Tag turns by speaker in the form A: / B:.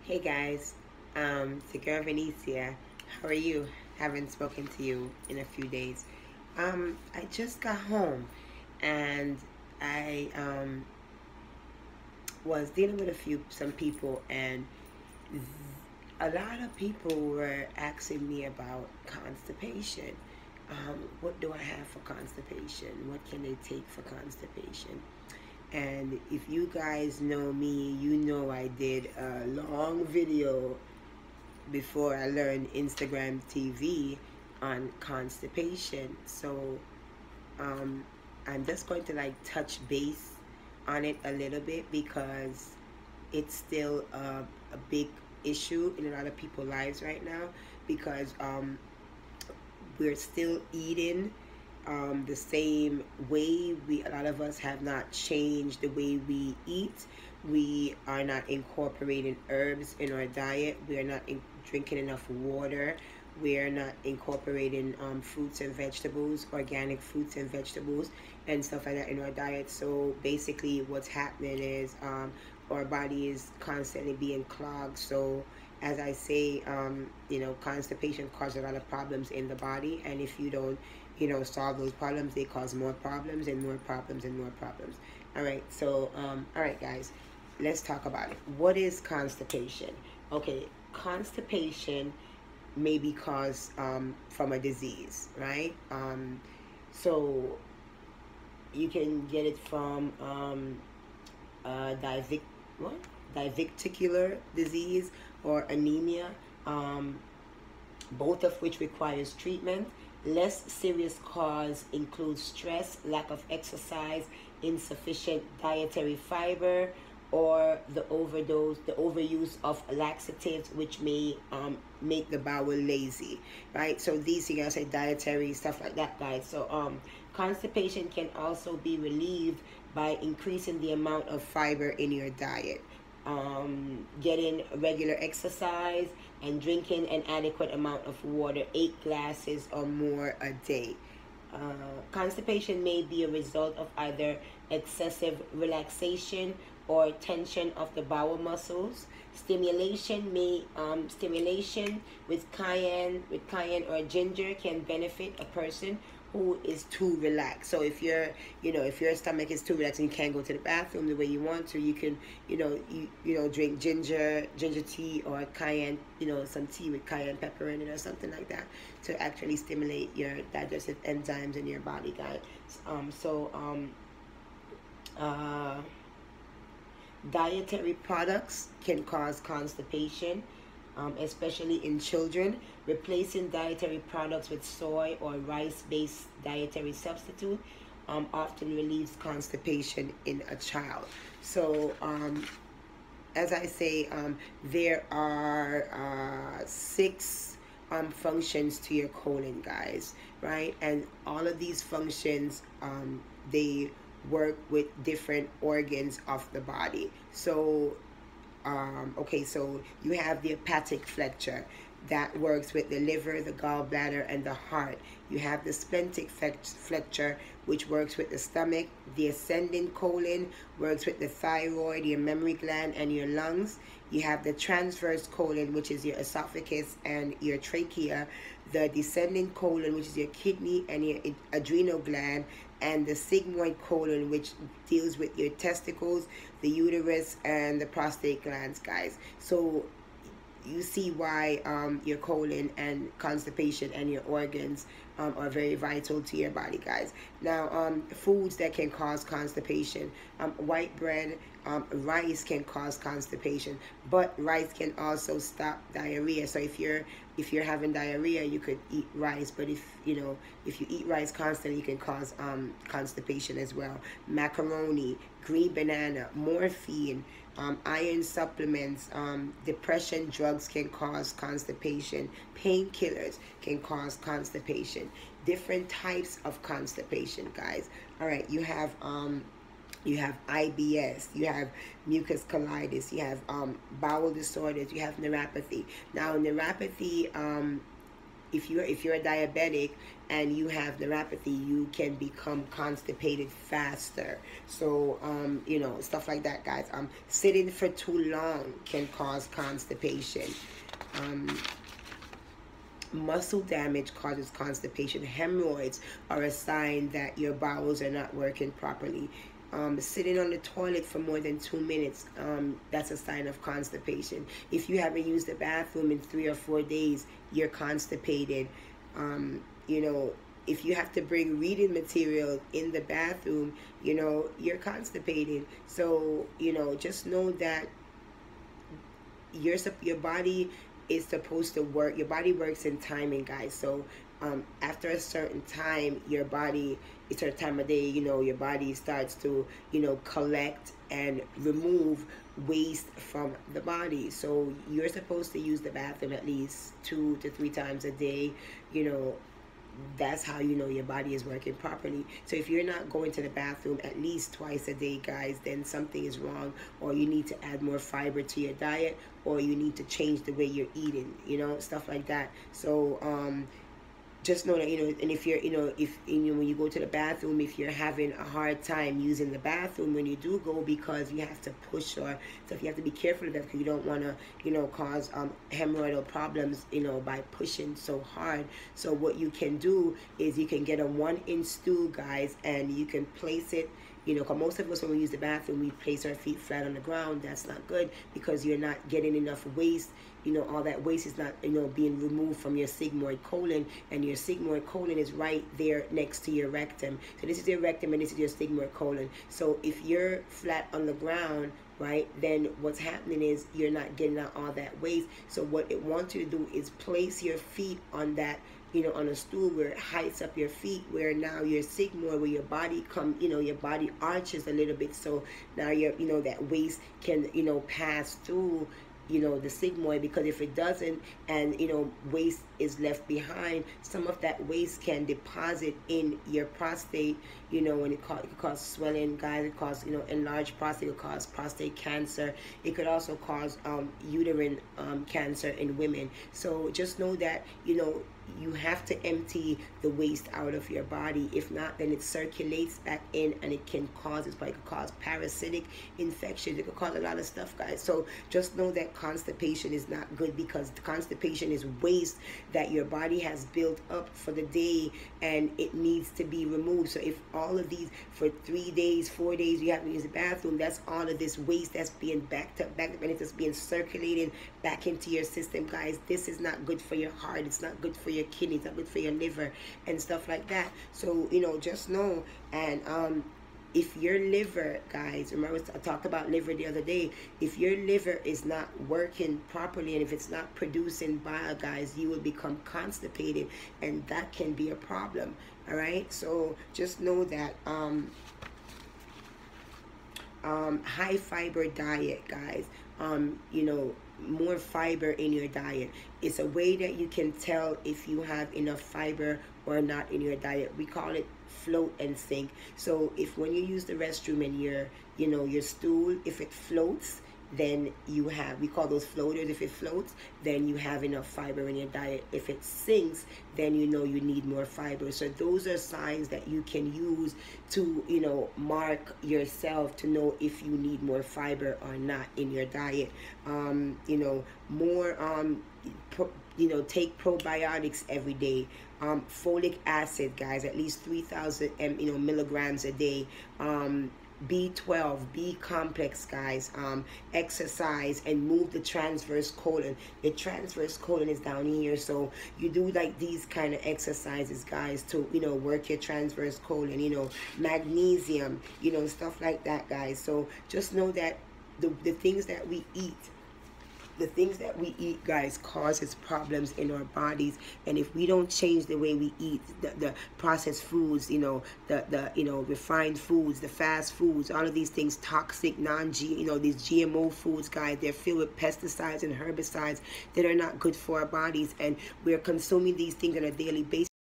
A: Hey guys, it's the girl Venicia. How are you? Haven't spoken to you in a few days. I just got home and I was dealing with some people, and a lot of people were asking me about constipation. What do I have for constipation? What can they take for constipation? And if you guys know me, you know I did a long video before I learned Instagram TV on constipation. So um, I'm just going to like touch base on it a little bit because it's still a big issue in a lot of people's lives right now because we're still eating the same way. A lot of us have not changed the way we eat. We are not incorporating herbs in our diet. We are not drinking enough water. We are not incorporating fruits and vegetables, organic fruits and vegetables, and stuff like that in our diet. So basically, what's happening is our body is constantly being clogged. So as I say, constipation causes a lot of problems in the body, and if you don't, solve those problems, they cause more problems and more problems and more problems. All right, so all right, guys, let's talk about it. What is constipation? Okay, constipation may be caused from a disease, right? So you can get it from what? Diverticular disease or anemia, both of which requires treatment. Less serious cause includes stress, lack of exercise, insufficient dietary fiber, or the overuse of laxatives, which may make the bowel lazy, right? So these, you gotta say dietary stuff like that, guys. So constipation can also be relieved by increasing the amount of fiber in your diet, getting regular exercise, and drinking an adequate amount of water, 8 glasses or more a day. Constipation may be a result of either excessive relaxation or tension of the bowel muscles. Stimulation with cayenne or ginger can benefit a person who is too relaxed. So if your stomach is too relaxed and you can't go to the bathroom the way you want to, you can, drink ginger tea or cayenne, some tea with cayenne pepper in it or something like that to actually stimulate your digestive enzymes in your body, guys. Uh, Dietary products can cause constipation, especially in children. Replacing dietary products with soy or rice-based dietary substitute often relieves constipation in a child. So, as I say, there are 6 functions to your colon, guys, right? And all of these functions, they work with different organs of the body. So okay, so you have the hepatic flexure that works with the liver, the gallbladder, and the heart. You have the splentic flexure, which works with the stomach. The ascending colon works with the thyroid, your mammary gland, and your lungs. You have the transverse colon, which is your esophagus and your trachea. The descending colon, which is your kidney and your adrenal gland. And the sigmoid colon, which deals with your testicles, the uterus, and the prostate glands, guys. So you see why your colon and constipation and your organs are very vital to your body, guys. Now, foods that can cause constipation: white bread, rice can cause constipation, but rice can also stop diarrhea. So if you're having diarrhea, you could eat rice, but if you eat rice constantly, you can cause constipation as well. Macaroni, green banana, morphine, iron supplements, depression drugs can cause constipation. Painkillers can cause constipation. Different types of constipation, guys. All right, you have IBS, you have mucus colitis, you have bowel disorders, you have neuropathy. Now, neuropathy if you're a diabetic and you have neuropathy, you can become constipated faster. So stuff like that, guys. Sitting for too long can cause constipation. Muscle damage causes constipation. Hemorrhoids are a sign that your bowels are not working properly. Sitting on the toilet for more than 2 minutes, that's a sign of constipation. If you haven't used the bathroom in 3 or 4 days, you're constipated. If you have to bring reading material in the bathroom, you're constipated. So, just know that your body is supposed to work. Your body works in timing, guys. So after a certain time, your body, a certain time of day, your body starts to collect and remove waste from the body. So you're supposed to use the bathroom at least 2 to 3 times a day. That's how your body is working properly. So if you're not going to the bathroom at least twice a day, guys, then something is wrong, or you need to add more fiber to your diet, or you need to change the way you're eating, stuff like that. So just know that, and if you're, when you go to the bathroom, if you're having a hard time using the bathroom when you do go, because you have to push or stuff, you have to be careful of that, because you don't want to, cause hemorrhoidal problems, by pushing so hard. So what you can do is you can get a 1-inch stool, guys, and you can place it, because most of us, when we use the bathroom, we place our feet flat on the ground. That's not good, because you're not getting enough waste. All that waste is not, being removed from your sigmoid colon, and your sigmoid colon is right there next to your rectum. So this is your rectum, and this is your sigmoid colon. So if you're flat on the ground, right, then what's happening is you're not getting out all that waste. So what it wants you to do is place your feet on that, on a stool where it heights up your feet, where now your sigmoid, where your body your body arches a little bit. So now that waste can, pass through, the sigmoid, because if it doesn't, and waste is left behind, some of that waste can deposit in your prostate, and it could cause swelling, guys. It cause enlarged prostate. It could cause prostate cancer. It could also cause uterine cancer in women. So just know that you have to empty the waste out of your body. If not, then it circulates back in, and it can cause, it could cause parasitic infections. It could cause a lot of stuff, guys. So just know that constipation is not good, because constipation is waste that your body has built up for the day, and it needs to be removed. So if all of these, for 3 days, 4 days, you haven't used the bathroom, that's all of this waste that's being backed up, and it's being circulated back into your system, guys. This is not good for your heart. It's not good for your kidneys. It's not good for your liver and stuff like that. So just know. And if your liver, guys, remember I talked about liver the other day, if your liver is not working properly, and if it's not producing bile, guys, you will become constipated, and that can be a problem. All right, so just know that high fiber diet, guys, more fiber in your diet. It's a way that you can tell if you have enough fiber or not in your diet. We call it float and sink. So if when you use the restroom and your stool, if it floats, then we call those floaters. If it floats, then you have enough fiber in your diet. If it sinks, then you need more fiber. So those are signs that you can use to mark yourself to know if you need more fiber or not in your diet. Take probiotics every day. Folic acid, guys, at least 3,000 milligrams a day. B12, B complex, guys. Exercise and move the transverse colon. The transverse colon is down here, so you do like these kind of exercises, guys, to work your transverse colon. Magnesium, stuff like that, guys. So just know that the things that we eat, guys, causes problems in our bodies. And if we don't change the way we eat, the processed foods, the refined foods, the fast foods, all of these things, toxic, these GMO foods, guys, they're filled with pesticides and herbicides that are not good for our bodies, and we're consuming these things on a daily basis.